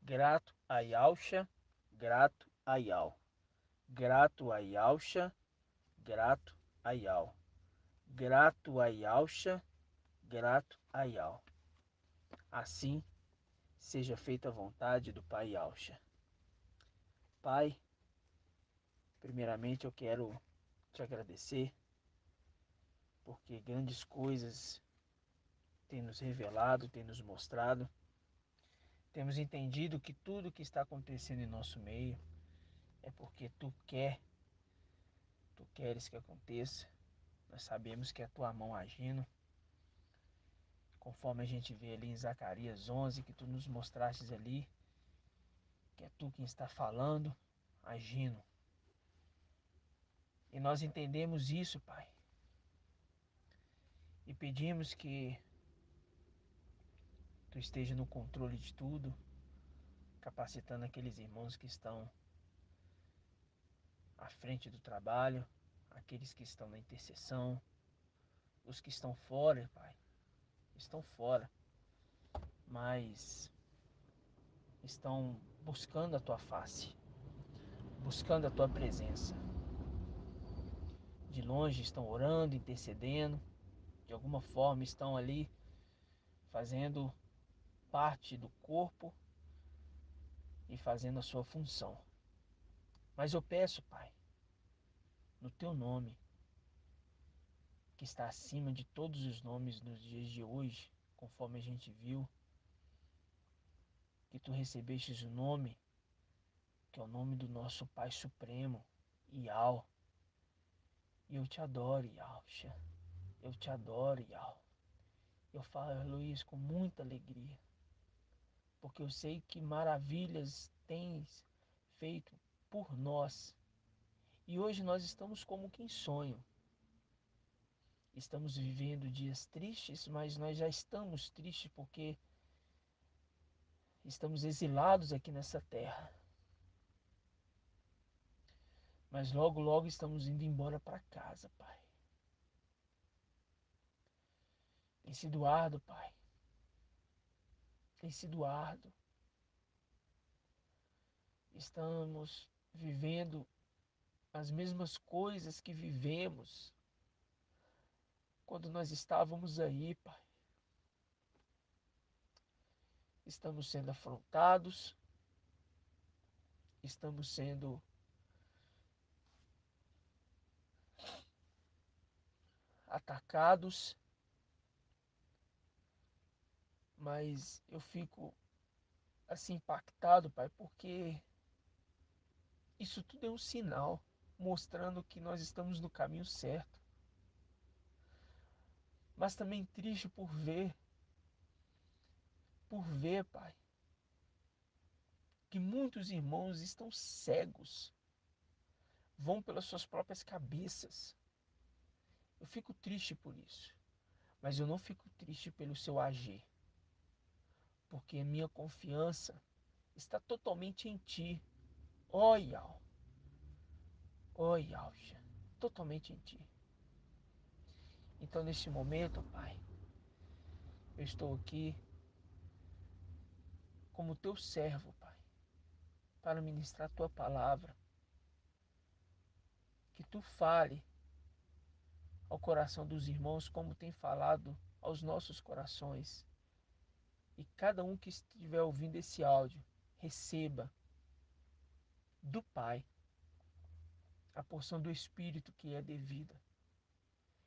Grato a Yausha, grato a Yau. Grato a Yausha, grato a Yau. Grato a Yausha, grato a Yau. Assim seja feita a vontade do Pai Yausha. Pai, primeiramente eu quero te agradecer porque grandes coisas tem nos revelado, tem nos mostrado. Temos entendido que tudo que está acontecendo em nosso meio é porque tu queres que aconteça. Nós sabemos que é a tua mão agindo, conforme a gente vê ali em Zacarias 11, que tu nos mostrastes ali, que é tu quem está falando, agindo. E nós entendemos isso, Pai, e pedimos que tu esteja no controle de tudo, capacitando aqueles irmãos que estão à frente do trabalho, aqueles que estão na intercessão, os que estão fora, Pai, estão fora, mas estão buscando a tua face, buscando a tua presença. De longe estão orando, intercedendo, de alguma forma estão ali fazendo parte do corpo e fazendo a sua função. Mas eu peço, Pai, no teu nome, que está acima de todos os nomes nos dias de hoje, conforme a gente viu, que tu recebestes o nome, que é o nome do nosso Pai Supremo, Iau. E eu te adoro, Yausha. Eu te adoro, Yau. Eu falo isso com muita alegria, porque eu sei que maravilhas tens feito por nós. E hoje nós estamos como que em sonho. Estamos vivendo dias tristes, mas nós já estamos tristes porque estamos exilados aqui nessa terra. Mas logo, logo estamos indo embora para casa, Pai. Tem sido árduo, Pai. Tem sido árduo. Estamos vivendo as mesmas coisas que vivemos quando nós estávamos aí, Pai. Estamos sendo afrontados, estamos sendo atacados, mas eu fico assim impactado, Pai, porque isso tudo é um sinal mostrando que nós estamos no caminho certo. Mas também triste por ver, Pai, que muitos irmãos estão cegos, vão pelas suas próprias cabeças. Eu fico triste por isso, mas eu não fico triste pelo seu agir, porque a minha confiança está totalmente em Ti, ó Yau, ó Yausha, totalmente em Ti. Então neste momento, Pai, eu estou aqui como Teu servo, Pai, para ministrar Tua palavra, que Tu fale ao coração dos irmãos como tem falado aos nossos corações. E cada um que estiver ouvindo esse áudio, receba do Pai a porção do Espírito que é devida.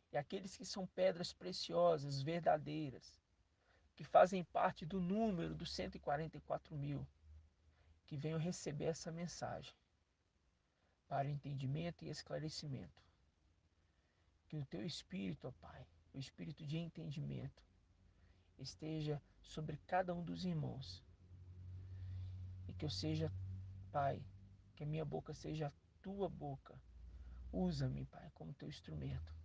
E aqueles que são pedras preciosas, verdadeiras, que fazem parte do número dos 144 mil, que venham receber essa mensagem para entendimento e esclarecimento. Que o teu Espírito, ó Pai, o Espírito de entendimento, esteja sobre cada um dos irmãos. E que eu seja, Pai, que a minha boca seja a tua boca. Usa-me, Pai, como teu instrumento.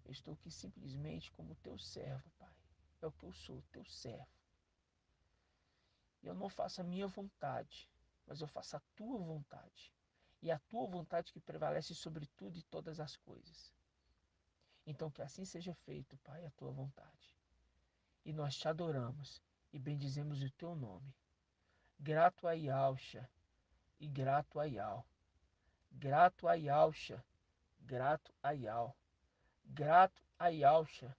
Eu estou aqui simplesmente como teu servo, Pai. É o que eu sou, teu servo. E eu não faço a minha vontade, mas eu faço a tua vontade. E a tua vontade que prevalece sobre tudo e todas as coisas. Então que assim seja feito, Pai, a tua vontade. E nós te adoramos e bendizemos o teu nome. Grato a Yalcha e grato a Yal. Grato a Yalcha, grato a Yal. Grato a Yalcha,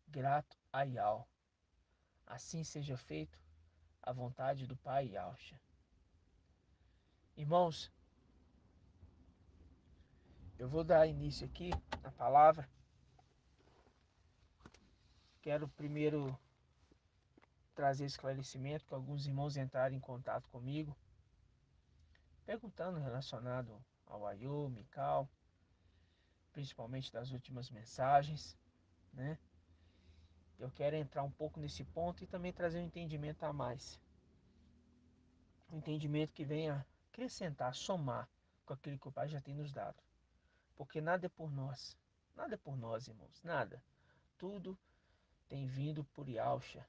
grato a Yal. Assim seja feito a vontade do Pai Yalcha. Irmãos, eu vou dar início aqui na palavra. Quero primeiro trazer esclarecimento que alguns irmãos entraram em contato comigo, perguntando relacionado ao Ayô, Mical, principalmente das últimas mensagens, né? Eu quero entrar um pouco nesse ponto e também trazer um entendimento a mais. Um entendimento que venha acrescentar, somar com aquilo que o Pai já tem nos dado. Porque nada é por nós. Nada é por nós, irmãos. Nada. Tudo tem vindo por Yalcha,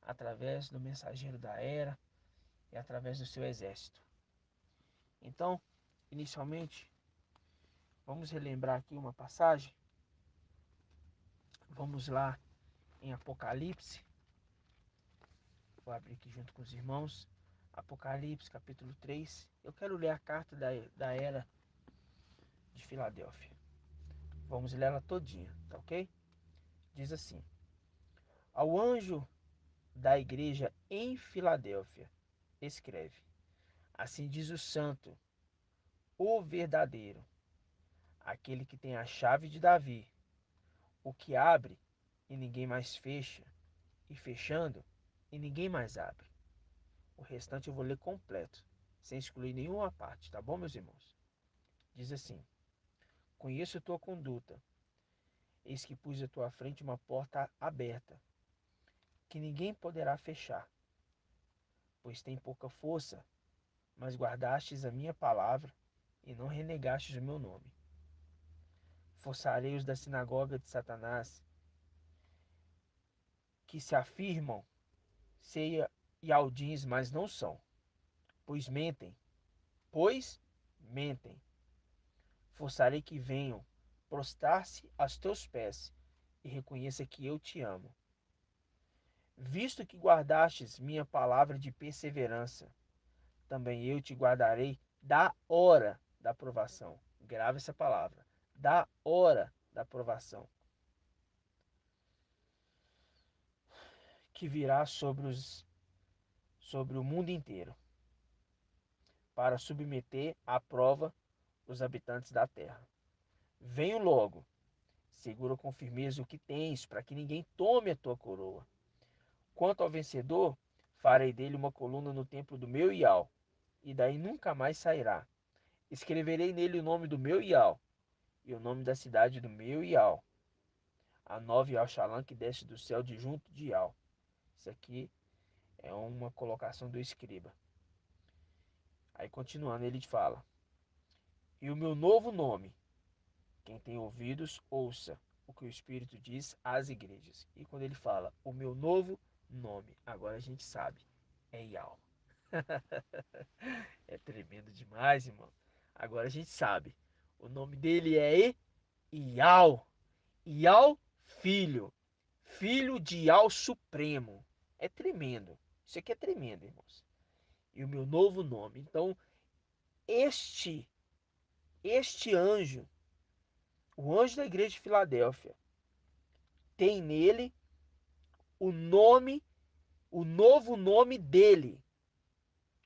através do mensageiro da era e através do seu exército. Então, inicialmente, vamos relembrar aqui uma passagem. Vamos lá em Apocalipse. Vou abrir aqui junto com os irmãos. Apocalipse, capítulo 3. Eu quero ler a carta da era de Filadélfia. Vamos ler ela todinha, tá ok? Diz assim: Ao anjo da igreja em Filadélfia, escreve: Assim diz o santo, o verdadeiro, aquele que tem a chave de Davi, o que abre e ninguém mais fecha, e fechando e ninguém mais abre. O restante eu vou ler completo, sem excluir nenhuma parte, tá bom, meus irmãos? Diz assim: Conheço tua conduta, eis que pus à tua frente uma porta aberta, que ninguém poderá fechar, pois tem pouca força, mas guardastes a minha palavra e não renegastes o meu nome. Forçarei os da sinagoga de Satanás, que se afirmam ser Ialdins, mas não são, pois mentem, pois mentem. Forçarei que venham prostrar-se aos teus pés e reconheça que eu te amo. Visto que guardastes minha palavra de perseverança, também eu te guardarei da hora da provação. Grave essa palavra. Da hora da provação, que virá sobre o mundo inteiro, para submeter à prova os habitantes da terra. Venho logo, segura com firmeza o que tens, para que ninguém tome a tua coroa. Quanto ao vencedor, farei dele uma coluna no templo do meu Ial, e daí nunca mais sairá. Escreverei nele o nome do meu Ial, e o nome da cidade do meu Ial, a nova Ial-Shalom que desce do céu de junto de Ial. Isso aqui é uma colocação do escriba. Aí continuando, ele fala: E o meu novo nome, quem tem ouvidos, ouça o que o Espírito diz às igrejas. E quando ele fala, o meu novo nome, agora a gente sabe, é Ial. É tremendo demais, irmão. Agora a gente sabe. O nome dele é Ial. Ial Filho. Filho de Ial Supremo. É tremendo. Isso aqui é tremendo, irmãos. E o meu novo nome. Então, este anjo, o anjo da igreja de Filadélfia, tem nele o nome, o novo nome dele.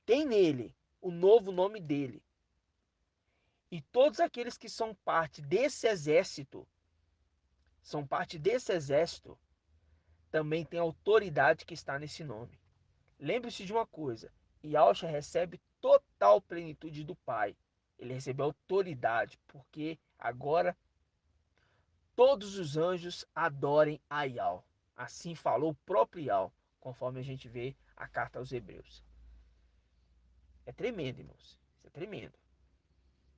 Tem nele o novo nome dele. E todos aqueles que são parte desse exército, também tem autoridade que está nesse nome. Lembre-se de uma coisa, Yahshua recebe total plenitude do Pai. Ele recebeu autoridade, porque agora todos os anjos adorem a Yah. Assim falou o próprio Yah, conforme a gente vê a carta aos Hebreus. É tremendo, irmãos. Isso é tremendo.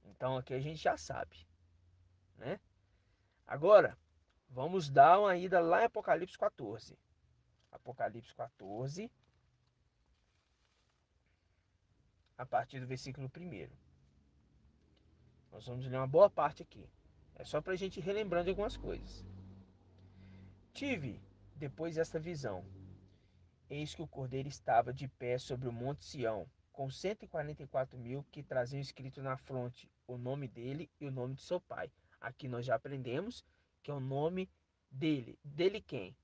Então aqui a gente já sabe, né? Agora, vamos dar uma ida lá em Apocalipse 14. Apocalipse 14, a partir do versículo 1. Nós vamos ler uma boa parte aqui. É só para a gente ir relembrando de algumas coisas. Tive, depois desta visão, Eis que o cordeiro estava de pé sobre o monte Sião, com 144.000 que traziam escrito na fronte o nome dele e o nome de seu pai. Aqui nós já aprendemos que é o nome dele. Dele quem?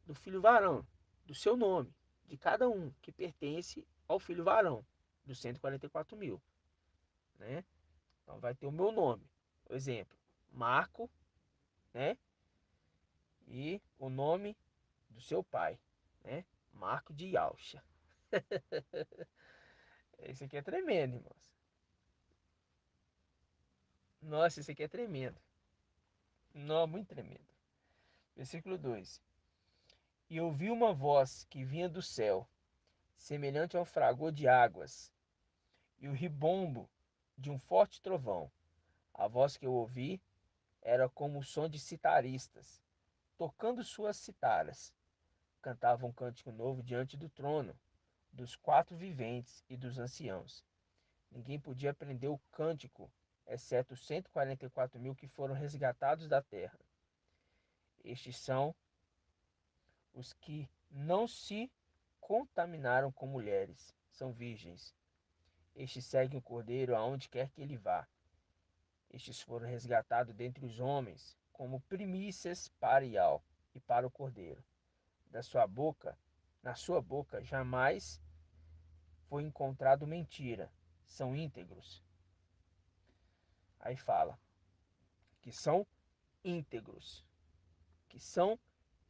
Do filho varão, do seu nome, de cada um que pertence ao filho varão, dos 144.000, né? Então vai ter o meu nome. Por exemplo, Marco, né? E o nome do seu pai, né? Marco de Alcha. Esse aqui é tremendo, irmãos. Nossa, esse aqui é tremendo. Não, muito tremendo. Versículo 2. E ouvi uma voz que vinha do céu, semelhante a um fragor de águas, e o ribombo de um forte trovão. A voz que eu ouvi era como o som de citaristas, tocando suas citaras. Cantavam um cântico novo diante do trono, dos quatro viventes e dos anciãos. Ninguém podia aprender o cântico, exceto os 144.000 que foram resgatados da terra. Estes são os que não se contaminaram com mulheres, são virgens. Estes seguem o Cordeiro aonde quer que ele vá. Estes foram resgatados dentre os homens, como primícias para Ial e para o Cordeiro. Da sua boca, na sua boca, jamais foi encontrado mentira. São íntegros. Aí fala que são íntegros. Que são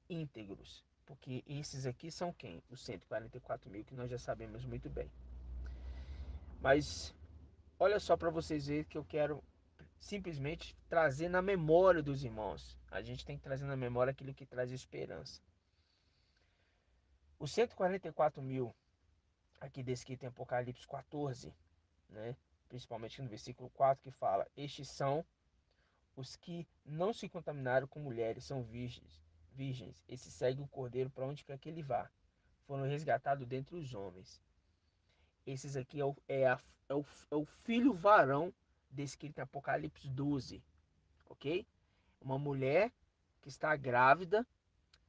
íntegros. Porque esses aqui são quem? Os 144.000 que nós já sabemos muito bem. Mas olha só para vocês verem que eu quero simplesmente trazer na memória dos irmãos. A gente tem que trazer na memória aquilo que traz esperança. Os 144.000, aqui descrito em Apocalipse 14, né? Principalmente no versículo 4, que fala: Estes são os que não se contaminaram com mulheres, são virgens. Virgens, esses seguem o Cordeiro para onde quer que ele vá. Foram resgatados dentre os homens. Esses aqui é o filho varão descrito em Apocalipse 12, ok? Uma mulher que está grávida,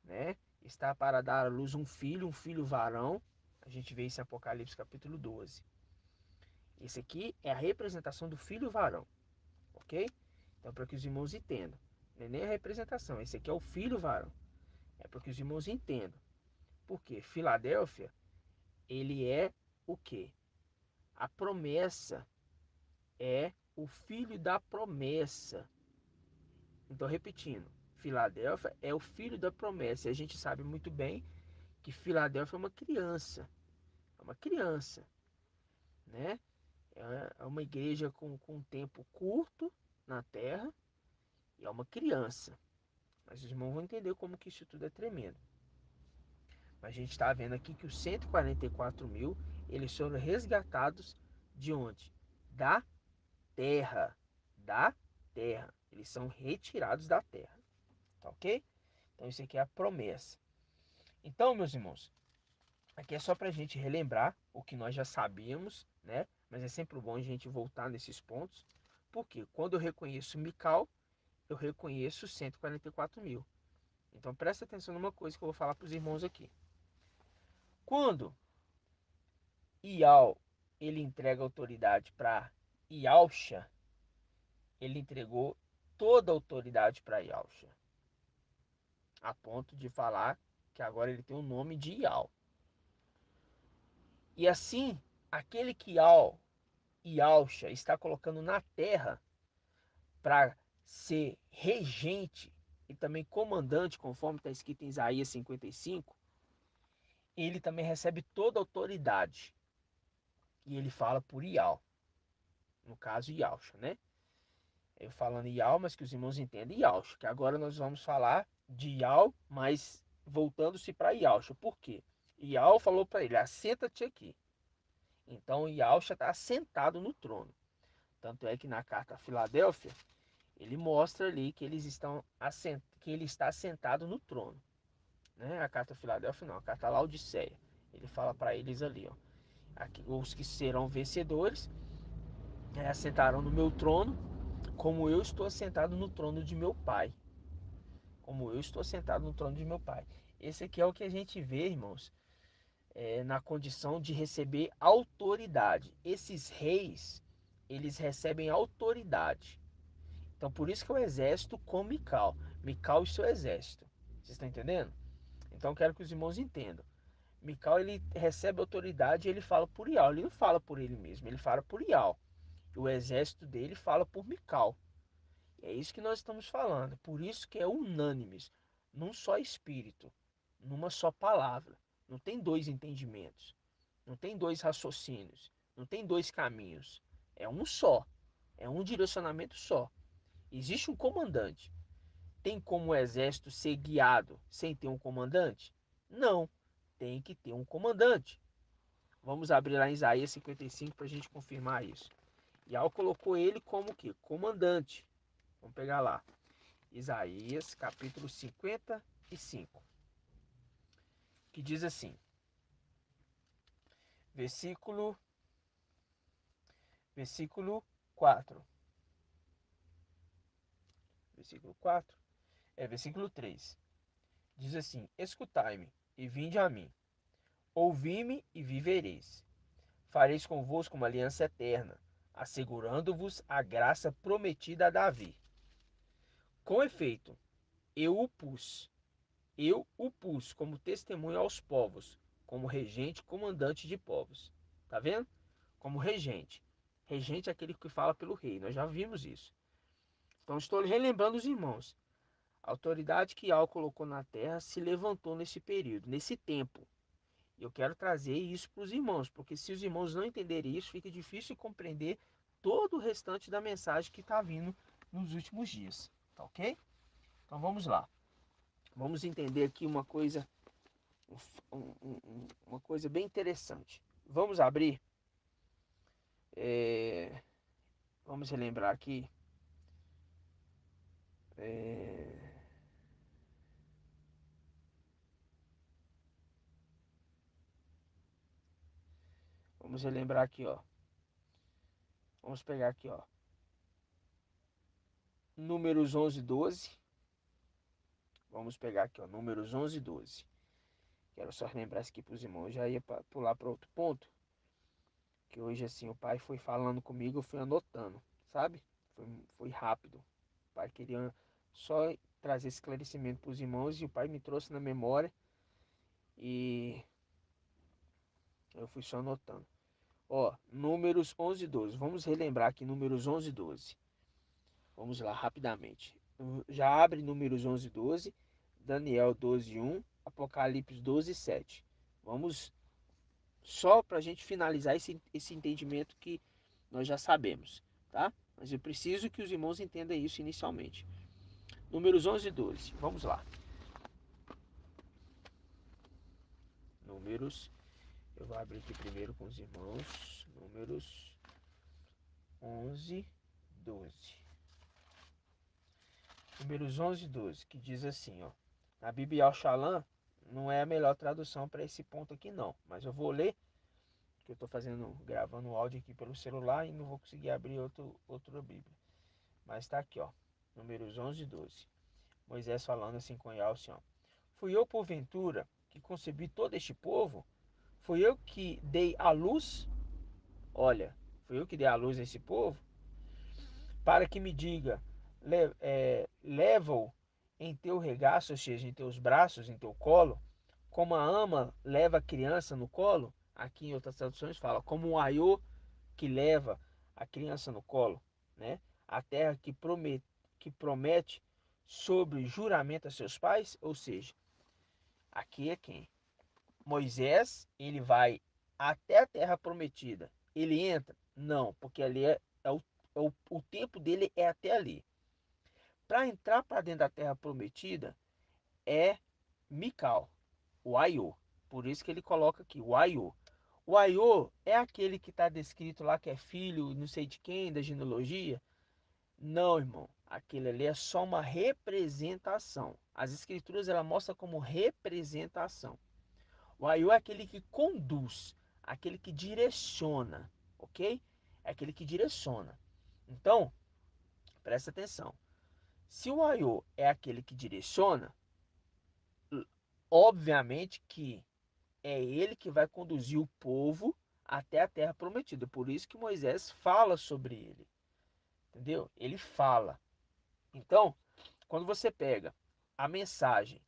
né? Está para dar à luz um filho varão. A gente vê isso em Apocalipse capítulo 12. Esse aqui é a representação do filho varão, ok? Então, para que os irmãos entendam, não é nem a representação, esse aqui é o filho varão. É para que os irmãos entendam. Porque Filadélfia, ele é o quê? A promessa, é o filho da promessa. Então, repetindo, Filadélfia é o filho da promessa. E a gente sabe muito bem que Filadélfia é uma criança. É uma criança, né? É uma igreja com um tempo curto na terra e é uma criança. Mas os irmãos vão entender como que isso tudo é tremendo. Mas a gente está vendo aqui que os 144.000, eles foram resgatados de onde? Da terra. Da terra. Eles são retirados da terra. Tá ok? Então isso aqui é a promessa. Então, meus irmãos, aqui é só para a gente relembrar o que nós já sabíamos, né? Mas é sempre bom a gente voltar nesses pontos. Porque quando eu reconheço Mical, eu reconheço 144.000. Então presta atenção numa coisa que eu vou falar para os irmãos aqui. Quando Ial ele entrega autoridade para Ialcha, ele entregou toda a autoridade para Ialcha, a ponto de falar que agora ele tem o nome de Ial. E assim, aquele que Ialcha está colocando na terra para ser regente e também comandante, conforme está escrito em Isaías 55, ele também recebe toda a autoridade. E ele fala por Ial, no caso Ialcha, né? Eu falando Ial, mas que os irmãos entendem Ialcha, que agora nós vamos falar de Ial, mas voltando-se para Ialcha. Por quê? Ial falou para ele: assenta-te aqui. Então Ialcha está assentado no trono. Tanto é que na carta a Filadélfia, ele mostra ali que que ele está assentado no trono. Né? A carta a Filadélfia não, a carta a Laodiceia. Ele fala para eles ali, ó, aqui, os que serão vencedores assentarão no meu trono, como eu estou assentado no trono de meu pai. Como eu estou sentado no trono de meu pai. Esse aqui é o que a gente vê, irmãos, na condição de receber autoridade. Esses reis, eles recebem autoridade. Então, por isso que o exército com Mical. Mical e seu exército. Vocês estão entendendo? Então, eu quero que os irmãos entendam. Mical, ele recebe autoridade e ele fala por Ial. Ele não fala por ele mesmo, ele fala por Ial. E o exército dele fala por Mical. É isso que nós estamos falando. Por isso que é unânimes, num só espírito, numa só palavra. Não tem dois entendimentos, não tem dois raciocínios, não tem dois caminhos. É um só, é um direcionamento só. Existe um comandante. Tem como o exército ser guiado sem ter um comandante? Não, tem que ter um comandante. Vamos abrir lá em Isaías 55 para a gente confirmar isso. Yahweh colocou ele como que? Comandante. Vamos pegar lá. Isaías capítulo 55, que diz assim, versículo, versículo 4, versículo 4, versículo 3, diz assim, escutai-me e vinde a mim, ouvi-me e vivereis, fareis convosco uma aliança eterna, assegurando-vos a graça prometida a Davi. Com efeito, eu o pus, eu o pus como testemunho aos povos, como regente comandante de povos. Tá vendo? Como regente. Regente é aquele que fala pelo rei. Nós já vimos isso. Então estou relembrando os irmãos. A autoridade que Yahweh colocou na terra se levantou nesse período, nesse tempo. E eu quero trazer isso para os irmãos, porque se os irmãos não entenderem isso, fica difícil compreender todo o restante da mensagem que está vindo nos últimos dias. Tá ok? Então vamos lá. Vamos entender aqui uma coisa bem interessante. Vamos abrir. é, Vamos relembrar aqui. é, Vamos relembrar aqui, ó. Vamos pegar aqui, ó. Números 11 e 12. Vamos pegar aqui, ó. Números 11 e 12. Quero só relembrar isso aqui para os irmãos. Já ia pular para outro ponto. Que hoje, assim, o pai foi falando comigo, eu fui anotando, sabe? Foi rápido. O pai queria só trazer esclarecimento para os irmãos e o pai me trouxe na memória e eu fui só anotando. Ó, números 11 e 12. Vamos relembrar aqui números 11 e 12. Vamos lá, rapidamente. Já abre números 11 e 12, Daniel 12 e 1, Apocalipse 12 e 7. Vamos só para a gente finalizar esse entendimento que nós já sabemos, tá? Mas eu preciso que os irmãos entendam isso inicialmente. Números 11 e 12, vamos lá. Números, eu vou abrir aqui primeiro com os irmãos. Números 11, 12. Números 11 e 12, que diz assim, ó. Na Bíblia Al-Shalom não é a melhor tradução para esse ponto aqui não, mas eu vou ler, que eu estou gravando o áudio aqui pelo celular e não vou conseguir abrir outra Bíblia. Mas está aqui, ó. Números 11 e 12. Moisés falando assim com Yahweh, assim, ó. Fui eu, porventura, que concebi todo este povo? Fui eu que dei a luz? Olha, fui eu que dei a luz a esse povo? Para que me diga, leva-o em teu regaço, ou seja, em teus braços, em teu colo, como a ama leva a criança no colo, aqui em outras traduções fala, como um aiô que leva a criança no colo, né? A terra que promete sobre juramento a seus pais, ou seja, aqui é quem? Moisés, ele vai até a terra prometida. Ele entra? Não, porque ali o tempo dele é até ali. Para entrar para dentro da terra prometida é Mical, o Aiô. Por isso que ele coloca aqui o Aiô. O Aiô é aquele que está descrito lá que é filho, não sei de quem, da genealogia. Não, irmão. Aquele ali é só uma representação. As escrituras ela mostra como representação. O Aiô é aquele que conduz, aquele que direciona, ok? É aquele que direciona. Então, presta atenção. Se o Aiô é aquele que direciona, obviamente que É ele que vai conduzir o povo até a terra prometida. Por isso que Moisés fala sobre ele. Entendeu? Ele fala. Então, quando você pega a mensagem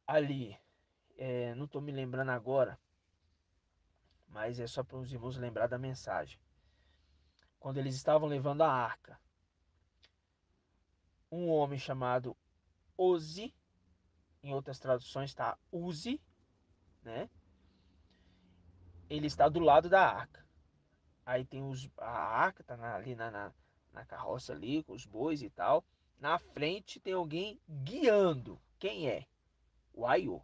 ali, não estou me lembrando agora, mas é só para os irmãos lembrar da mensagem. Quando eles estavam levando a arca, um homem chamado Ozi, em outras traduções está Uzi, né? Ele está do lado da arca. Aí tem a arca, tá ali na carroça ali, com os bois e tal. Na frente tem alguém guiando. Quem é? O Aiô.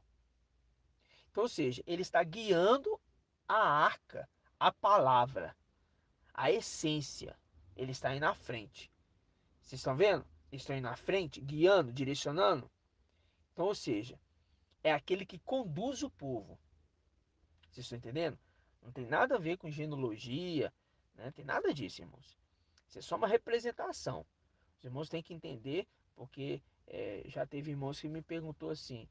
Então, ou seja, ele está guiando a arca, a palavra, a essência. Ele está aí na frente. Vocês estão vendo? Eles estão aí na frente, guiando, direcionando. Então, ou seja, é aquele que conduz o povo. Vocês estão entendendo? Não tem nada a ver com genealogia, né? Não tem nada disso, irmãos. Isso é só uma representação. Os irmãos têm que entender, porque já teve irmãos que me perguntou assim,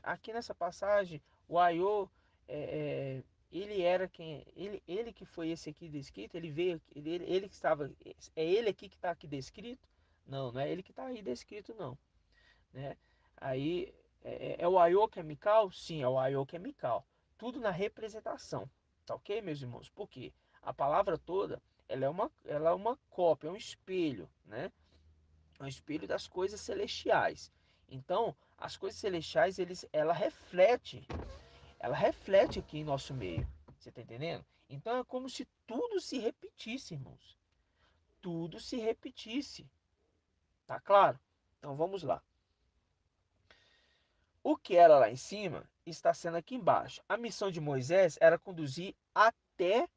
aqui nessa passagem, o Aiô, é, ele era quem, ele que foi esse aqui descrito, ele veio, ele que estava, é ele aqui que está aqui descrito? Não, não é ele que está aí descrito, não, né? Aí, é o Aiô que é Mical? Sim, é o Aiô que é Mical. Tudo na representação, tá ok, meus irmãos? Porque a palavra toda, ela é uma cópia, é um espelho, né? É um espelho das coisas celestiais. Então, as coisas celestiais, ela reflete aqui em nosso meio. Você está entendendo? Então é como se tudo se repetisse, irmãos. Tudo se repetisse. Tá claro? Então vamos lá. O que era lá em cima está sendo aqui embaixo. A missão de Moisés era conduzir até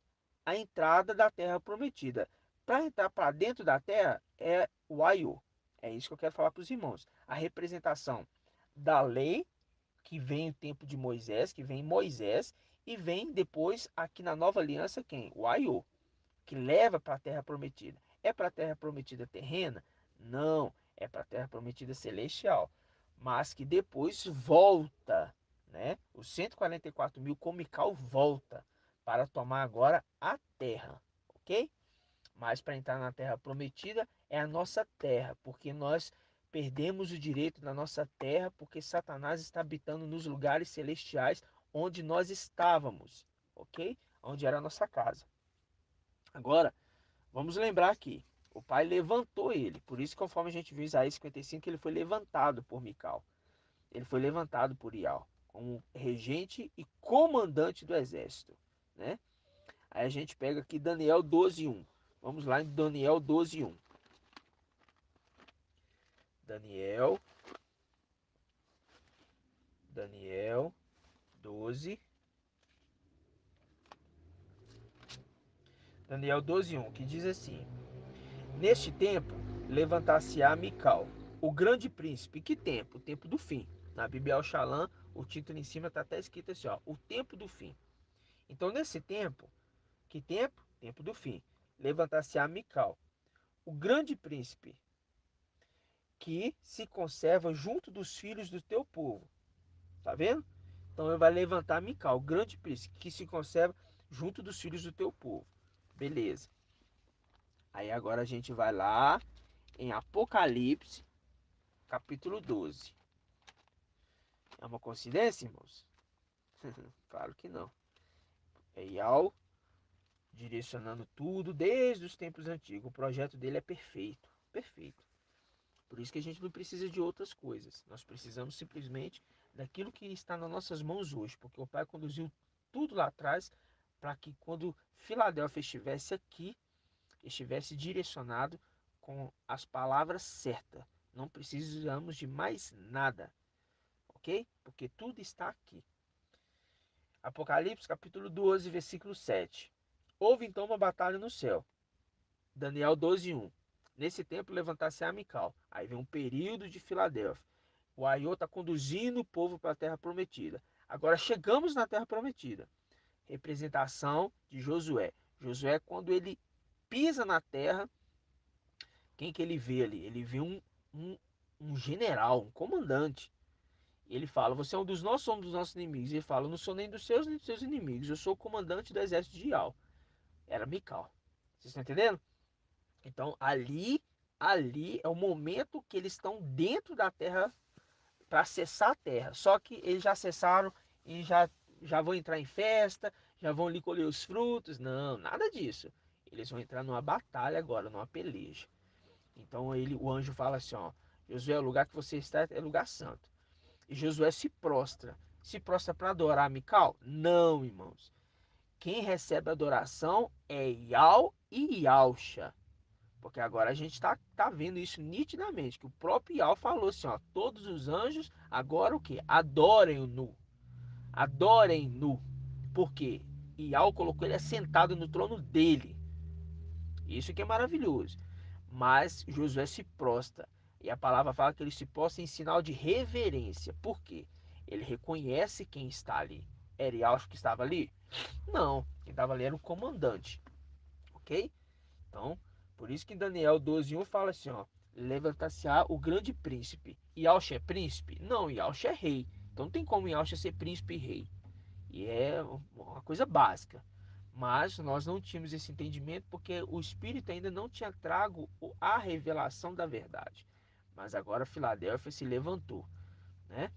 a entrada da terra prometida. Para entrar para dentro da terra é o Aiô. É isso que eu quero falar para os irmãos. A representação da lei, que vem o tempo de Moisés, que vem Moisés, e vem depois aqui na nova aliança quem? O Aiô, que leva para a terra prometida. É para a terra prometida terrena? Não, é para a terra prometida celestial. Mas que depois volta, né? Os 144 mil comical volta para tomar agora a terra, ok? Mas para entrar na terra prometida é a nossa terra, porque nós perdemos o direito da nossa terra, porque Satanás está habitando nos lugares celestiais onde nós estávamos, ok? Onde era a nossa casa. Agora, vamos lembrar aqui, o pai levantou ele, por isso conforme a gente viu em Isaías 55, ele foi levantado por Mical. Ele foi levantado por Ial como regente e comandante do exército, né? Aí a gente pega aqui Daniel 12:1. Vamos lá em Daniel 12:1. Daniel, Daniel 12. Daniel 12:1, que diz assim: Neste tempo levantar-se-á Mical, o grande príncipe. Que tempo? O tempo do fim. Na Bíblia Al-Shalom, o título em cima está até escrito assim, ó, o tempo do fim. Então, nesse tempo, que tempo? Tempo do fim. Levantar-se-á Mical, o grande príncipe, que se conserva junto dos filhos do teu povo. Tá vendo? Então ele vai levantar Mical, o grande príncipe, que se conserva junto dos filhos do teu povo. Beleza. Aí agora a gente vai lá em Apocalipse, capítulo 12. É uma coincidência, irmãos? Claro que não. É Yal direcionando tudo desde os tempos antigos. O projeto dele é perfeito. Perfeito. Por isso que a gente não precisa de outras coisas. Nós precisamos simplesmente daquilo que está nas nossas mãos hoje. Porque o Pai conduziu tudo lá atrás para que quando Filadélfia estivesse aqui, estivesse direcionado com as palavras certas. Não precisamos de mais nada, ok? Porque tudo está aqui. Apocalipse capítulo 12, versículo 7. Houve então uma batalha no céu. Daniel 12:1. Nesse tempo levantasse a Mical. Aí vem um período de Filadélfia. O Aiô está conduzindo o povo para a terra prometida. Agora chegamos na terra prometida. Representação de Josué. Josué, quando ele pisa na terra, quem que ele vê ali? Ele vê um general, um comandante. Ele fala, você é um dos nossos, somos dos nossos inimigos. Ele fala, eu não sou nem dos seus nem dos seus inimigos, eu sou o comandante do exército de Ial. Era Mical. Vocês estão entendendo? Então ali é o momento que eles estão dentro da terra para acessar a terra. Só que eles já acessaram e já vão entrar em festa, já vão ali colher os frutos. Não, nada disso. Eles vão entrar numa batalha agora, numa peleja. Então o anjo fala assim, ó, Josué, o lugar que você está é lugar santo. E Josué se prostra. Se prostra para adorar Mical? Não, irmãos. Quem recebe adoração é Ial e Ialcha. Porque agora a gente tá vendo isso nitidamente. Que o próprio Ial falou assim: ó, todos os anjos, agora o que? Adorem-no. Adorem-no. Por quê? Ial colocou ele assentado no trono dele. Isso que é maravilhoso. Mas Josué se prostra. E a palavra fala que ele se prostra em sinal de reverência. Por quê? Ele reconhece quem está ali. Era Ial que estava ali? Não. Quem estava ali era o comandante. Ok? Então, por isso que em Daniel 12:1 fala assim, ó, levanta-se-á o grande príncipe. Yalcha é príncipe? Não, Yalcha é rei. Então não tem como Yalcha ser príncipe e rei. E é uma coisa básica. Mas nós não tínhamos esse entendimento porque o Espírito ainda não tinha trago a revelação da verdade. Mas agora Filadélfia se levantou, né?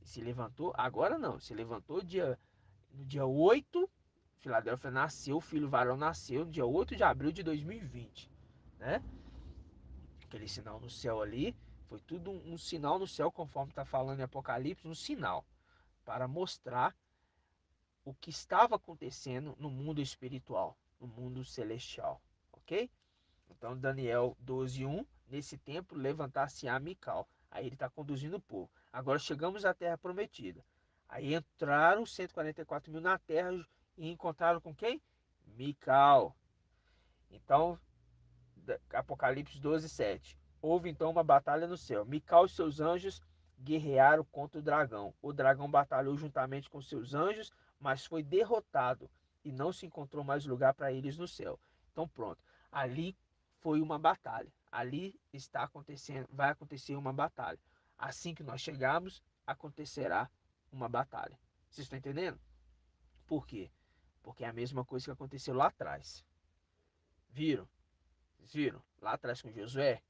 Se levantou, agora não, se levantou no dia 8, Filadélfia nasceu, o filho varão nasceu no dia 8 de abril de 2020, né? Aquele sinal no céu ali, foi tudo um sinal no céu, conforme está falando em Apocalipse, um sinal para mostrar o que estava acontecendo no mundo espiritual, no mundo celestial, ok? Então Daniel 12:1, nesse tempo levantar-se-á Mical. Aí ele está conduzindo o povo. Agora chegamos à terra prometida. Aí entraram 144 mil na terra e encontraram com quem? Mical. Então Apocalipse 12:7. Houve então uma batalha no céu. Mical e seus anjos guerrearam contra o dragão. O dragão batalhou juntamente com seus anjos, mas foi derrotado e não se encontrou mais lugar para eles no céu. Então pronto. Ali foi uma batalha. Ali está acontecendo, vai acontecer uma batalha. Assim que nós chegarmos, acontecerá uma batalha. Vocês estão entendendo? Por quê? Porque é a mesma coisa que aconteceu lá atrás. Viram? Vocês viram? Lá atrás com Josué.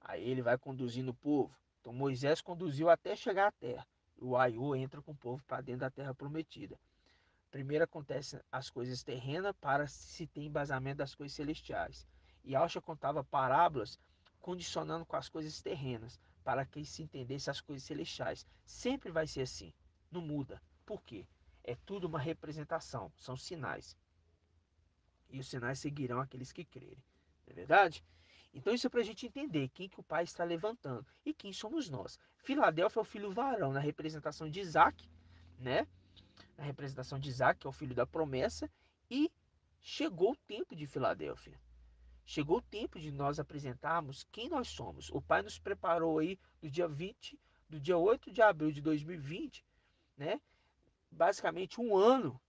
Aí ele vai conduzindo o povo. Então Moisés conduziu até chegar à terra. O Aiô entra com o povo para dentro da terra prometida. Primeiro acontecem as coisas terrenas para se ter embasamento das coisas celestiais. E Alcha contava parábolas condicionando com as coisas terrenas para que se entendesse as coisas celestiais. Sempre vai ser assim. Não muda. Por quê? É tudo uma representação, são sinais. E os sinais seguirão aqueles que crerem. Não é verdade? Então isso é para a gente entender quem que o Pai está levantando e quem somos nós. Filadélfia é o filho varão, na representação de Isaac, né? Na representação de Isaac, que é o filho da promessa, e chegou o tempo de Filadélfia. Chegou o tempo de nós apresentarmos quem nós somos. O Pai nos preparou aí do dia 8 de abril de 2020, né? Basicamente um ano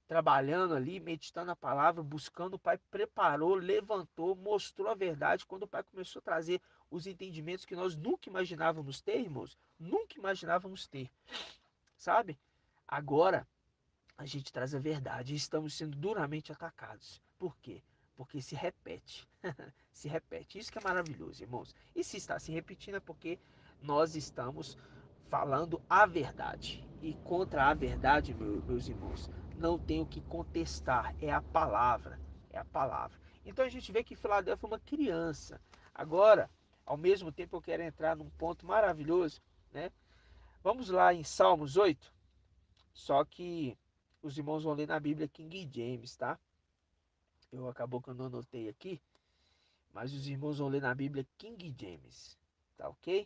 trabalhando ali, meditando a palavra, buscando, o Pai preparou, levantou, mostrou a verdade. Quando o Pai começou a trazer os entendimentos que nós nunca imaginávamos ter, irmãos, nunca imaginávamos ter, sabe? Agora a gente traz a verdade e estamos sendo duramente atacados. Por quê? Porque se repete. Se repete. Isso que é maravilhoso, irmãos. E se está se repetindo é porque nós estamos falando a verdade. E contra a verdade, meus irmãos, não tem o que contestar. É a palavra. É a palavra. Então a gente vê que Filadélfia é uma criança. Agora, ao mesmo tempo, eu quero entrar num ponto maravilhoso, né? Vamos lá em Salmos 8. Só que os irmãos vão ler na Bíblia King James, tá? Eu acabou que eu não anotei aqui, mas os irmãos vão ler na Bíblia King James, tá ok?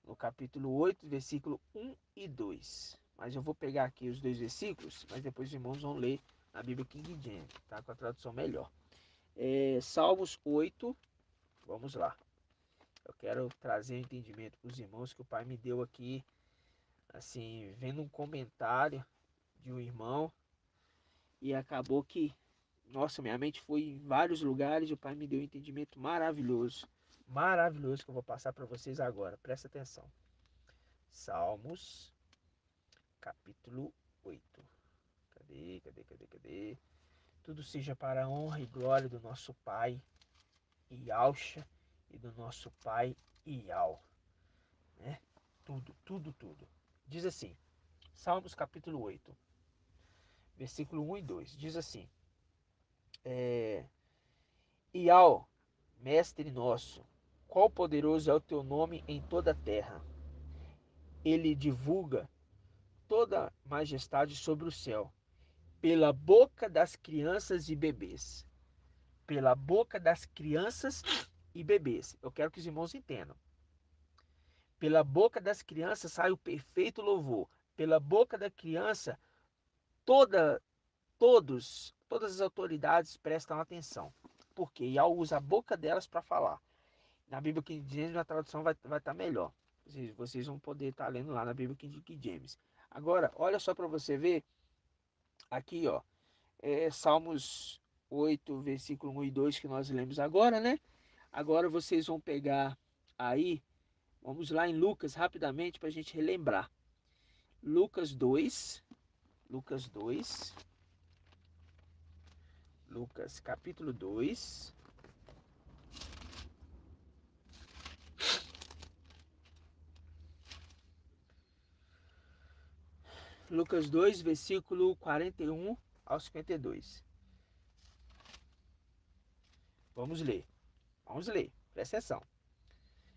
No capítulo 8, versículo 1 e 2. Mas eu vou pegar aqui os dois versículos, mas depois os irmãos vão ler na Bíblia King James, tá? Com a tradução melhor. Salmos 8, vamos lá. Eu quero trazer um entendimento para os irmãos que o Pai me deu aqui, assim, vendo um comentário de um irmão, e acabou que, nossa, minha mente foi em vários lugares e o Pai me deu um entendimento maravilhoso. Maravilhoso que eu vou passar para vocês agora. Presta atenção. Salmos, capítulo 8. Cadê? Tudo seja para a honra e glória do nosso Pai Yauxa e do nosso Pai Iau, né? Tudo. Diz assim, Salmos capítulo 8, versículo 1 e 2. Diz assim, Iau, mestre nosso, qual poderoso é o teu nome em toda a terra. Ele divulga toda majestade sobre o céu, pela boca das crianças e bebês. Pela boca das crianças e bebês. Eu quero que os irmãos entendam. Pela boca das crianças sai o perfeito louvor. Pela boca da criança, toda, todas as autoridades prestam atenção. Porque Yah usa a boca delas para falar. Na Bíblia King James, a tradução vai estar melhor. Vocês vão poder estar lendo lá na Bíblia King James. Agora, olha só para você ver. Aqui, ó. Salmos 8, versículo 1 e 2 que nós lemos agora, né? Agora vocês vão pegar aí, vamos lá em Lucas rapidamente para a gente relembrar. Lucas 2, Lucas 2, Lucas capítulo 2, Lucas 2, versículo 41 ao 52. Vamos ler, presta atenção.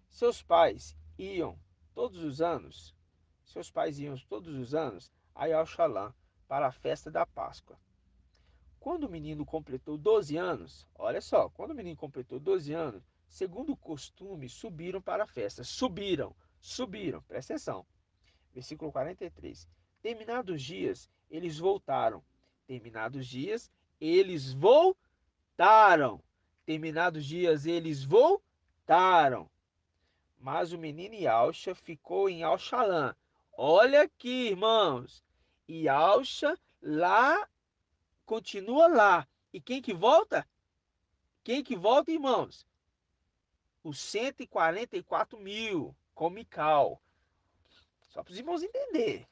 Seus pais iam todos os anos, seus pais iam todos os anos a Yalxalã para a festa da Páscoa. Quando o menino completou 12 anos, olha só, quando o menino completou 12 anos, segundo o costume, subiram para a festa. Subiram, presta atenção. Versículo 43. Terminados os dias, eles voltaram. Terminados os dias, eles voltaram. Terminados os dias, eles voltaram. Mas o menino Yalxa ficou em Alxalã. Olha aqui, irmãos. Yalxa lá continua lá. E quem que volta? Quem que volta, irmãos? Os 144 mil com Mical. Só para os irmãos entenderem.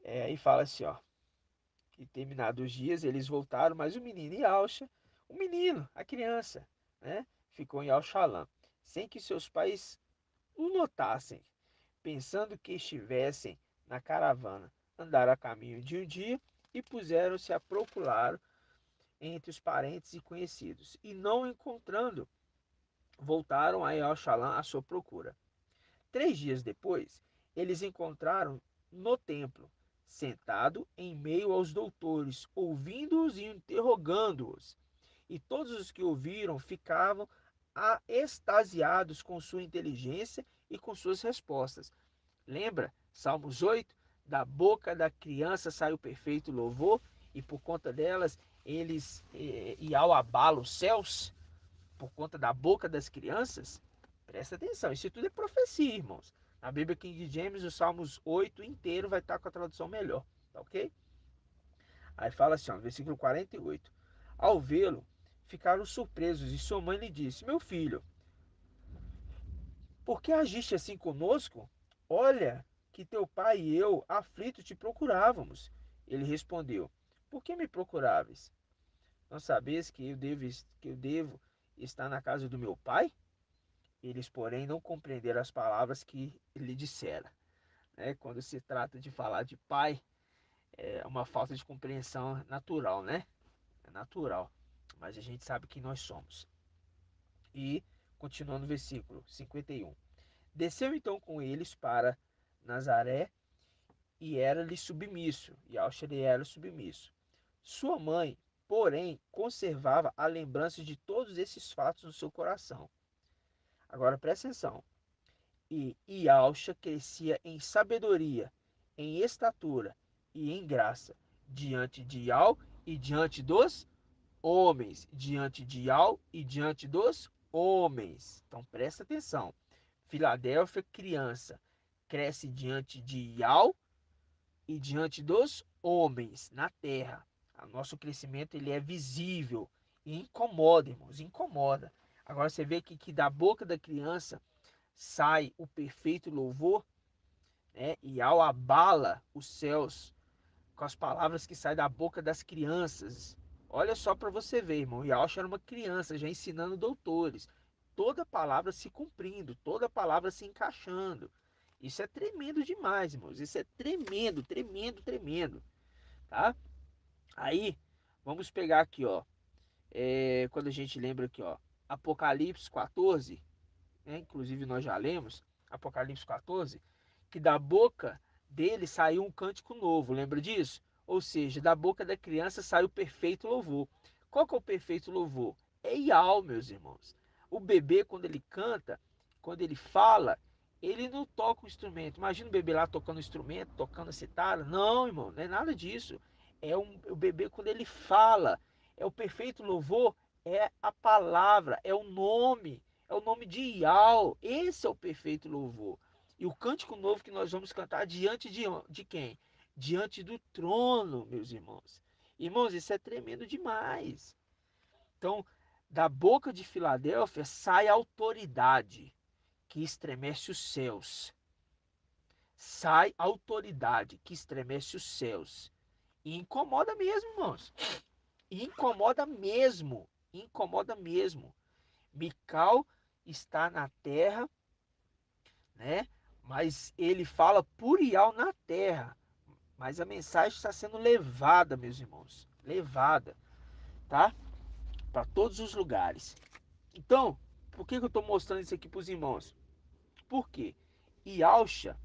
Aí fala assim, ó. Que terminados os dias eles voltaram, mas o menino e Alxa, o menino, a criança, né? Ficou em Alxalã, sem que seus pais o notassem, pensando que estivessem na caravana. Andaram a caminho de um dia e puseram-se a procurar entre os parentes e conhecidos, e não encontrando, voltaram a Yalxalã à sua procura. 3 dias depois, eles encontraram no templo, sentado em meio aos doutores, ouvindo-os e interrogando-os. E todos os que ouviram ficavam extasiados com sua inteligência e com suas respostas. Lembra? Salmos 8? Da boca da criança sai o perfeito louvor, e por conta delas, eles, e ao abalo os céus, por conta da boca das crianças. Presta atenção, isso tudo é profecia, irmãos. Na Bíblia King James, o Salmos 8 inteiro vai estar com a tradução melhor, tá ok? Aí fala assim, ó, no versículo 48. Ao vê-lo, ficaram surpresos e sua mãe lhe disse: Meu filho, por que agiste assim conosco? Olha, que teu pai e eu, aflitos, te procurávamos. Ele respondeu: Por que me procuráveis? Não sabeis que eu devo estar na casa do meu pai? Eles, porém, não compreenderam as palavras que lhe dissera. Quando se trata de falar de pai, é uma falta de compreensão natural, né? É natural. Mas a gente sabe quem nós somos. E, continuando o versículo 51. Desceu então com eles para Nazaré e era-lhe submisso, e Alxa lhe era submisso. Sua mãe, porém, conservava a lembrança de todos esses fatos no seu coração. Agora presta atenção. E Ialcha crescia em sabedoria, em estatura e em graça, diante de Ial e diante dos homens. Diante de Ial e diante dos homens. Então presta atenção. Filadélfia, criança, cresce diante de Ial e diante dos homens na terra. O nosso crescimento ele é visível e incomoda, irmãos, incomoda. Agora você vê que da boca da criança sai o perfeito louvor, né? E ao abala os céus com as palavras que saem da boca das crianças. Olha só para você ver, irmão. Yahshua era uma criança já ensinando doutores. Toda palavra se cumprindo, toda palavra se encaixando. Isso é tremendo demais, irmãos. Isso é tremendo, tremendo, tremendo, tá? Aí, vamos pegar aqui, ó. Quando a gente lembra aqui, ó, Apocalipse 14, né? Inclusive nós já lemos, Apocalipse 14, que da boca dele saiu um cântico novo, lembra disso? Ou seja, da boca da criança saiu o perfeito louvor. Qual que é o perfeito louvor? É Ial, meus irmãos. O bebê, quando ele canta, quando ele fala, ele não toca o instrumento. Imagina o bebê lá tocando o instrumento, tocando a citara. Não, irmão, não é nada disso. O bebê, quando ele fala, é o perfeito louvor, é a palavra, é o nome de Ial. Esse é o perfeito louvor. E o cântico novo que nós vamos cantar diante de quem? Diante do trono, meus irmãos. Irmãos, isso é tremendo demais. Então, da boca de Filadélfia sai a autoridade que estremece os céus. Sai a autoridade que estremece os céus. E incomoda mesmo, irmãos. E incomoda mesmo. Incomoda mesmo. Mical está na terra, né? Mas ele fala Purial na terra. Mas a mensagem está sendo levada, meus irmãos. Levada, tá? Para todos os lugares. Então, por que eu estou mostrando isso aqui para os irmãos? Por quê? Yalcha,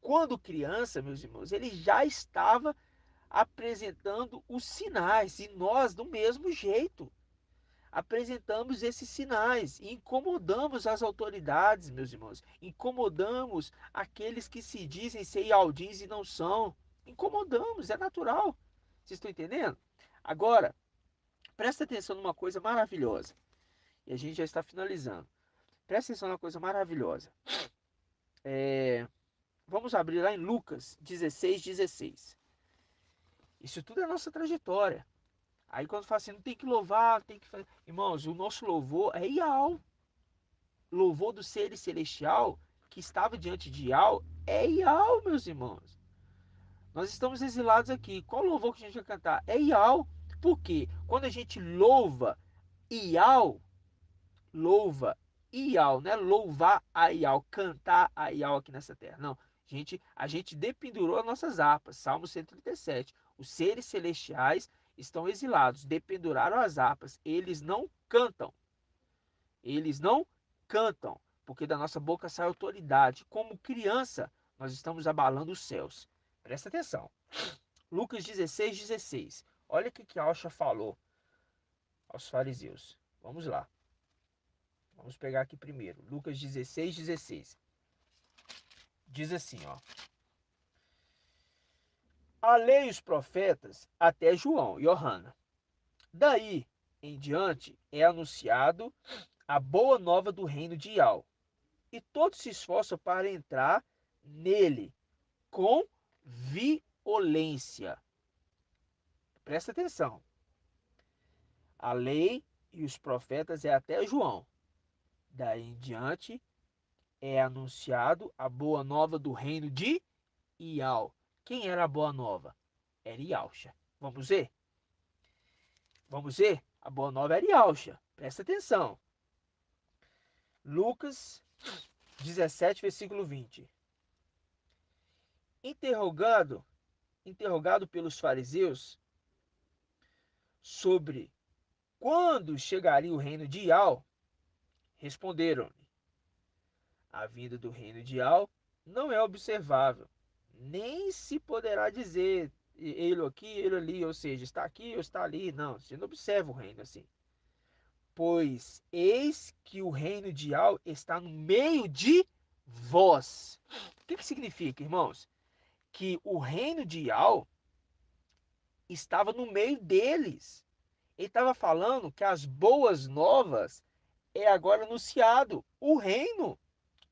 quando criança, meus irmãos, ele já estava apresentando os sinais. E nós, do mesmo jeito, apresentamos esses sinais e incomodamos as autoridades, meus irmãos. Incomodamos aqueles que se dizem ser ialdins e não são. Incomodamos, é natural. Vocês estão entendendo? Agora, presta atenção numa coisa maravilhosa. E a gente já está finalizando. Presta atenção numa coisa maravilhosa. Vamos abrir lá em Lucas 16:16. Isso tudo é nossa trajetória. Aí quando fala assim, não tem que louvar, tem que fazer. Irmãos, o nosso louvor é Ial. Louvor do ser celestial que estava diante de Ial é Ial, meus irmãos. Nós estamos exilados aqui. Qual louvor que a gente vai cantar? É Ial. Por quê? Quando a gente Ial, louva Ial, não é louvar a Ial, cantar a Ial aqui nessa terra. Não. A gente dependurou as nossas harpas. Salmo 137. Os seres celestiais estão exilados, dependuraram as harpas. Eles não cantam. Eles não cantam, porque da nossa boca sai autoridade. Como criança, nós estamos abalando os céus. Presta atenção. Lucas 16:16. Olha o que Alcha falou aos fariseus. Vamos lá. Vamos pegar aqui primeiro. Lucas 16:16. Diz assim, ó. A lei e os profetas até João, Johanna. Daí em diante é anunciado a boa nova do reino de Ial. E todos se esforçam para entrar nele com violência. Presta atenção. A lei e os profetas é até João. Daí em diante é anunciado a boa nova do reino de Ial. Quem era a boa nova? Era Ialcha. Vamos ver? Vamos ver? A boa nova era Ialcha. Presta atenção. Lucas 17, versículo 20. Interrogado, interrogado pelos fariseus sobre quando chegaria o reino de Ial, responderam-lhe: a vinda do reino de Al não é observável, nem se poderá dizer ele aqui, ele ali, ou seja, está aqui ou está ali. Não, você não observa o reino assim. Pois eis que o reino de Al está no meio de vós. O que significa, irmãos? Que o reino de Al estava no meio deles. Ele estava falando que as boas novas é agora anunciado. O reino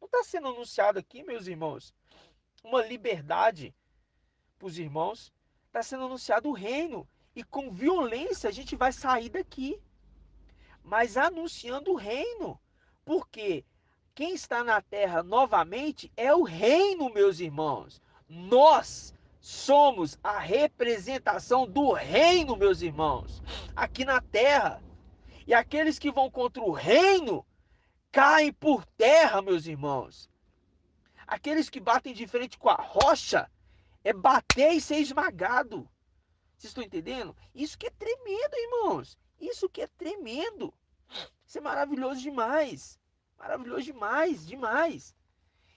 não está sendo anunciado aqui, meus irmãos, uma liberdade para os irmãos. Está sendo anunciado o reino. E com violência a gente vai sair daqui. Mas anunciando o reino. Por quê? quem está na terra novamente é o reino, meus irmãos. Nós somos a representação do reino, meus irmãos, aqui na terra. E aqueles que vão contra o reino caem por terra, meus irmãos. Aqueles que batem de frente com a rocha é bater e ser esmagado. Vocês estão entendendo? Isso que é tremendo, irmãos. Isso que é tremendo. Isso é maravilhoso demais. Maravilhoso demais, demais.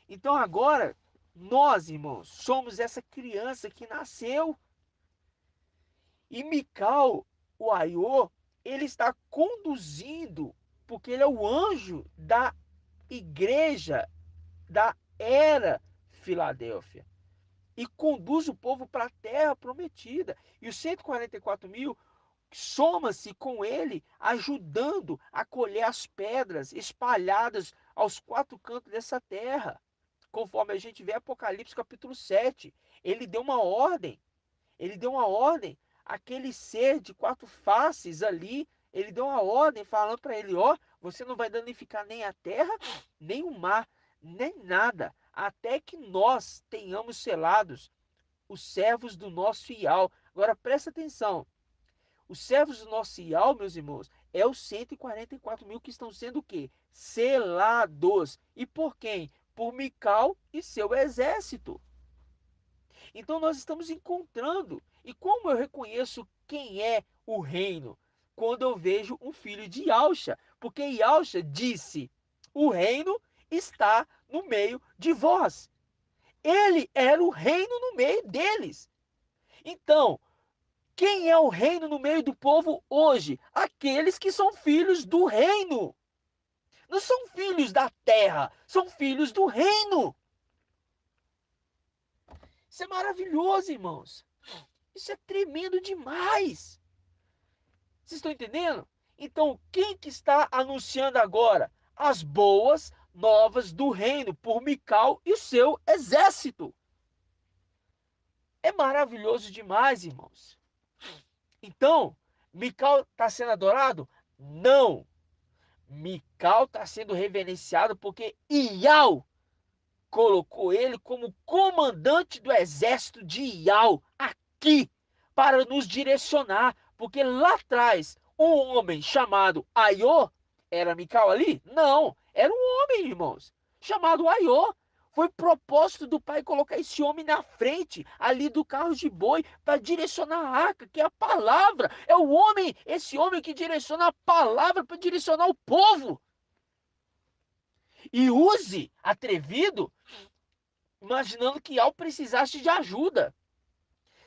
Então agora, nós, irmãos, somos essa criança que nasceu. E Mical, o Aiô, ele está conduzindo, porque ele é o anjo da igreja da era Filadélfia. E conduz o povo para a terra prometida. E os 144 mil soma-se com ele, ajudando a colher as pedras espalhadas aos quatro cantos dessa terra. Conforme a gente vê Apocalipse capítulo 7, ele deu uma ordem. Ele deu uma ordem àquele ser de quatro faces ali. Ele deu uma ordem falando para ele: ó, você não vai danificar nem a terra, nem o mar, nem nada, até que nós tenhamos selados os servos do nosso Ial. Agora presta atenção. Os servos do nosso Ial, meus irmãos, é os 144 mil que estão sendo o quê? Selados. E por quem? Por Mical e seu exército. Então nós estamos encontrando. E como eu reconheço quem é o reino? Quando eu vejo um filho de Yalcha. Porque Yalcha disse: o reino está no meio de vós. Ele era o reino no meio deles. Então, quem é o reino no meio do povo hoje? Aqueles que são filhos do reino. Não são filhos da terra, são filhos do reino. Isso é maravilhoso, irmãos. Isso é tremendo demais. Vocês estão entendendo? Então, quem que está anunciando agora as boas novas do reino por Mical e o seu exército? É maravilhoso demais, irmãos. Então, Mical está sendo adorado? Não. Mical está sendo reverenciado porque Ial colocou ele como comandante do exército de Ial aqui para nos direcionar, porque lá atrás um homem chamado Aiô era Mical ali? Não, era um homem, irmãos, chamado Aiô. Foi propósito do pai colocar esse homem na frente ali do carro de boi para direcionar a arca, que é a palavra. É o homem, esse homem que direciona a palavra para direcionar o povo. E use, atrevido, imaginando que ao precisasse de ajuda,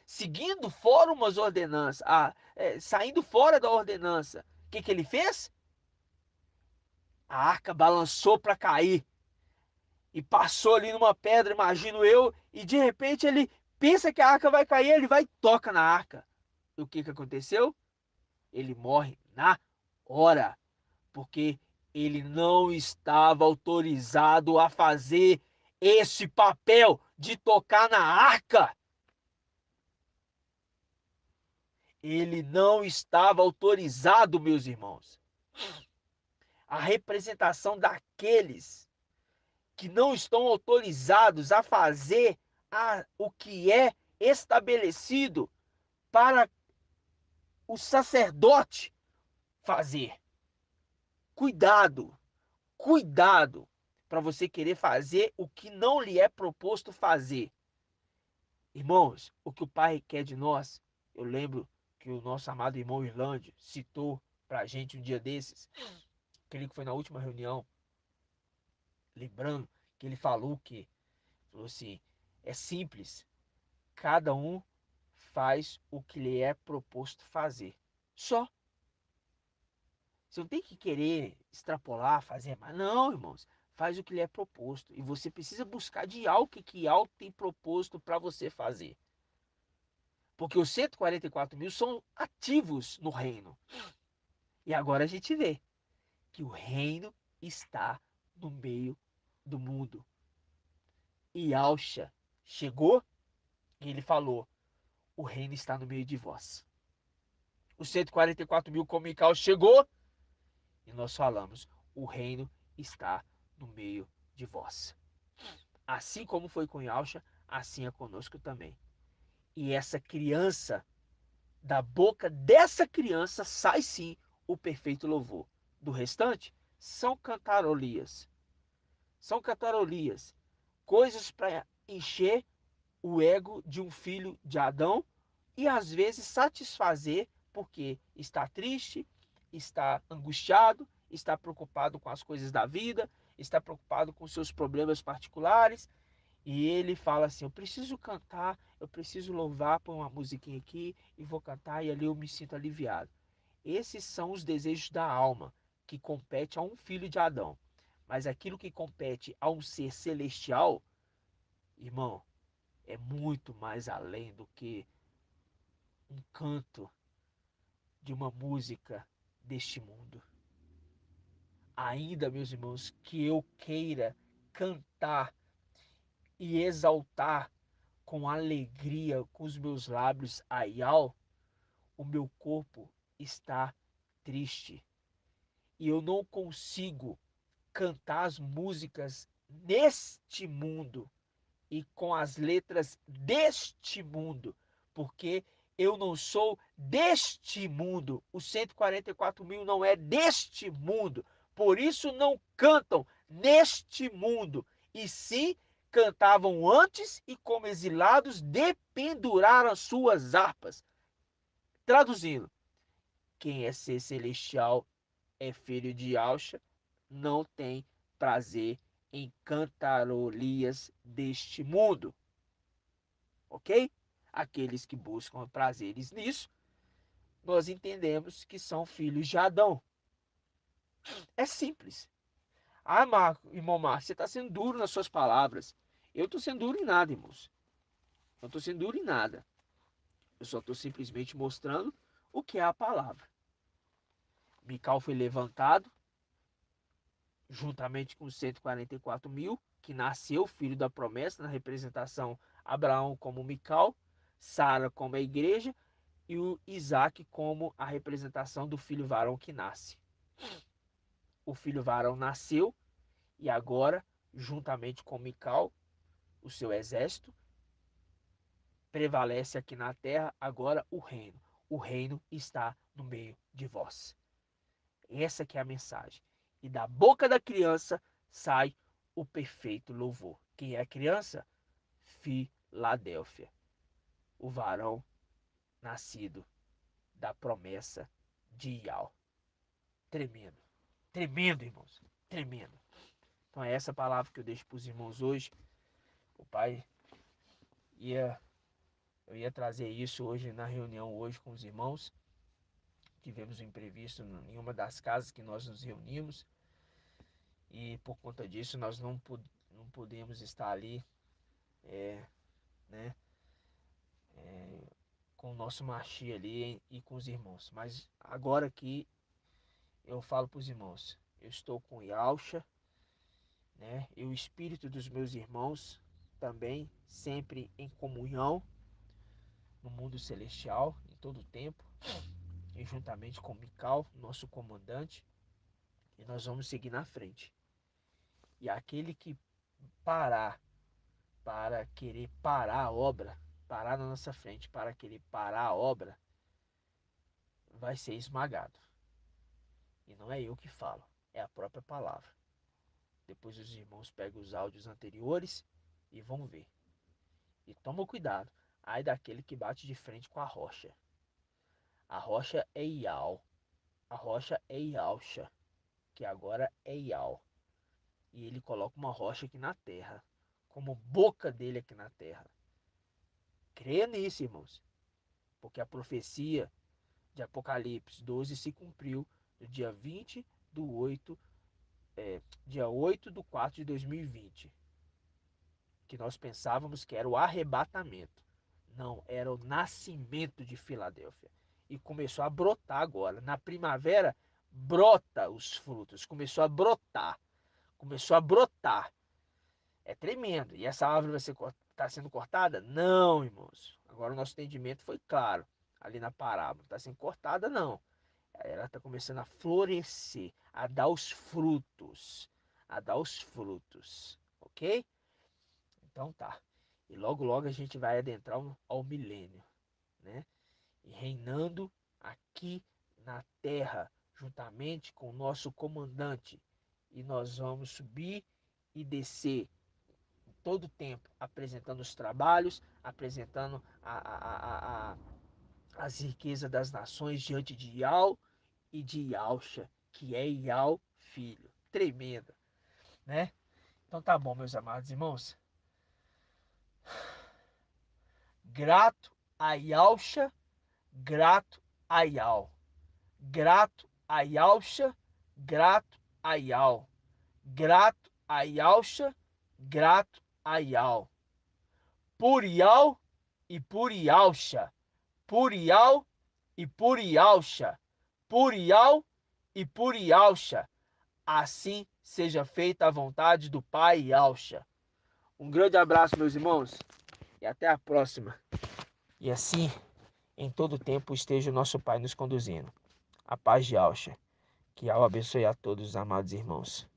seguindo fora umas ordenanças, saindo fora da ordenança, o que ele fez? A arca balançou para cair e passou ali numa pedra, imagino eu, e de repente ele pensa que a arca vai cair, ele vai e toca na arca. E o que aconteceu? Ele morre na hora, porque ele não estava autorizado a fazer esse papel de tocar na arca. Ele não estava autorizado, meus irmãos. A representação daqueles que não estão autorizados a fazer o que é estabelecido para o sacerdote fazer. Cuidado, cuidado para você querer fazer o que não lhe é proposto fazer. Irmãos, o que o Pai quer de nós, eu lembro que o nosso amado irmão Irlande citou para a gente um dia desses, aquele que foi na última reunião, lembrando que ele falou assim, é simples, cada um faz o que lhe é proposto fazer. Só. Você não tem que querer extrapolar, fazer mais. Não, irmãos. Faz o que lhe é proposto. E você precisa buscar de algo que algo tem proposto para você fazer. Porque os 144 mil são ativos no reino. E agora a gente vê que o reino está no meio do mundo. E Alcha chegou e ele falou: o reino está no meio de vós. Os 144 mil como Mical chegou e nós falamos: o reino está no meio de vós. Assim como foi com Yalcha, assim é conosco também. E essa criança, da boca dessa criança sai sim o perfeito louvor. Do restante, são cantarolias. São cantarolias. Coisas para encher o ego de um filho de Adão e às vezes satisfazer porque está triste, está angustiado, está preocupado com as coisas da vida, está preocupado com seus problemas particulares. E ele fala assim: eu preciso cantar, eu preciso louvar, põe uma musiquinha aqui e vou cantar, e ali eu me sinto aliviado. Esses são os desejos da alma que compete a um filho de Adão. Mas aquilo que compete a um ser celestial, irmão, é muito mais além do que um canto de uma música deste mundo. Ainda, meus irmãos, que eu queira cantar e exaltar com alegria com os meus lábios a Yau, o meu corpo está triste. E eu não consigo cantar as músicas neste mundo e com as letras deste mundo, porque eu não sou deste mundo. Os 144 mil não é deste mundo. Por isso não cantam neste mundo, e sim cantavam antes e como exilados dependuraram suas harpas. Traduzindo, quem é ser celestial é filho de Alcha, não tem prazer em cantarolias deste mundo, ok? Aqueles que buscam prazeres nisso, nós entendemos que são filhos de Adão. É simples. Ah, Marco, irmão Marco, você está sendo duro nas suas palavras. Eu estou sendo duro em nada, irmãos. Não estou sendo duro em nada. Eu só estou simplesmente mostrando o que é a palavra. Mical foi levantado, juntamente com os 144 mil, que nasceu filho da promessa, na representação Abraão como Mical, Sara como a igreja, e o Isaac como a representação do filho varão que nasce. O filho varão nasceu e agora, juntamente com Mical, o seu exército, prevalece aqui na terra agora o reino. O reino está no meio de vós. Essa que é a mensagem. E da boca da criança sai o perfeito louvor. Quem é a criança? Filadélfia. O varão nascido da promessa de Ial. Tremendo. Tremendo, irmãos. Tremendo. Então é essa palavra que eu deixo para os irmãos hoje. O pai ia, eu ia trazer isso hoje na reunião hoje com os irmãos. Tivemos um imprevisto em uma das casas que nós nos reunimos. E por conta disso nós não podemos estar ali, né, com o nosso machi ali e com os irmãos. Mas agora aqui eu falo para os irmãos, eu estou com Yalcha, né, e o espírito dos meus irmãos também sempre em comunhão no mundo celestial em todo o tempo, e juntamente com Mical, nosso comandante, e nós vamos seguir na frente. E aquele que parar para querer parar a obra, parar na nossa frente para querer parar a obra, vai ser esmagado. E não é eu que falo, é a própria palavra. Depois os irmãos pegam os áudios anteriores e vão ver. E toma cuidado, ai daquele que bate de frente com a rocha. A rocha é Ial, a rocha é Ialcha, que agora é Ial. E ele coloca uma rocha aqui na terra, como boca dele aqui na terra. Creia nisso, irmãos, porque a profecia de Apocalipse 12 se cumpriu no dia 20 do 8, dia 8 do 4 de 2020, que nós pensávamos que era o arrebatamento. Não, era o nascimento de Filadélfia. E começou a brotar agora. Na primavera, brota os frutos. Começou a brotar. Começou a brotar. É tremendo. E essa árvore vai ser está sendo cortada? Não, irmãos. Agora o nosso entendimento foi claro. Ali na parábola. Não está sendo cortada, não. Ela está começando a florescer, a dar os frutos, a dar os frutos, ok? Então tá. E logo logo a gente vai adentrar ao milênio, né? E reinando aqui na terra, juntamente com o nosso comandante. E nós vamos subir e descer todo o tempo, apresentando os trabalhos, apresentando as riquezas das nações diante de Iau e de Iausha, que é Iau filho. Tremenda, né? Então tá bom, meus amados irmãos. Grato a Iausha, grato a Iau. Grato a Iausha, grato a Iau. Grato a Iausha, grato a Iau. Por Iau e por Iausha. Por Iau e por Iausha. Por Iau e por Iausha. Assim seja feita a vontade do Pai Iausha. Um grande abraço, meus irmãos, e até a próxima. E assim, em todo tempo, esteja o nosso Pai nos conduzindo. A paz de Iausha. Que Al abençoe a todos os amados irmãos.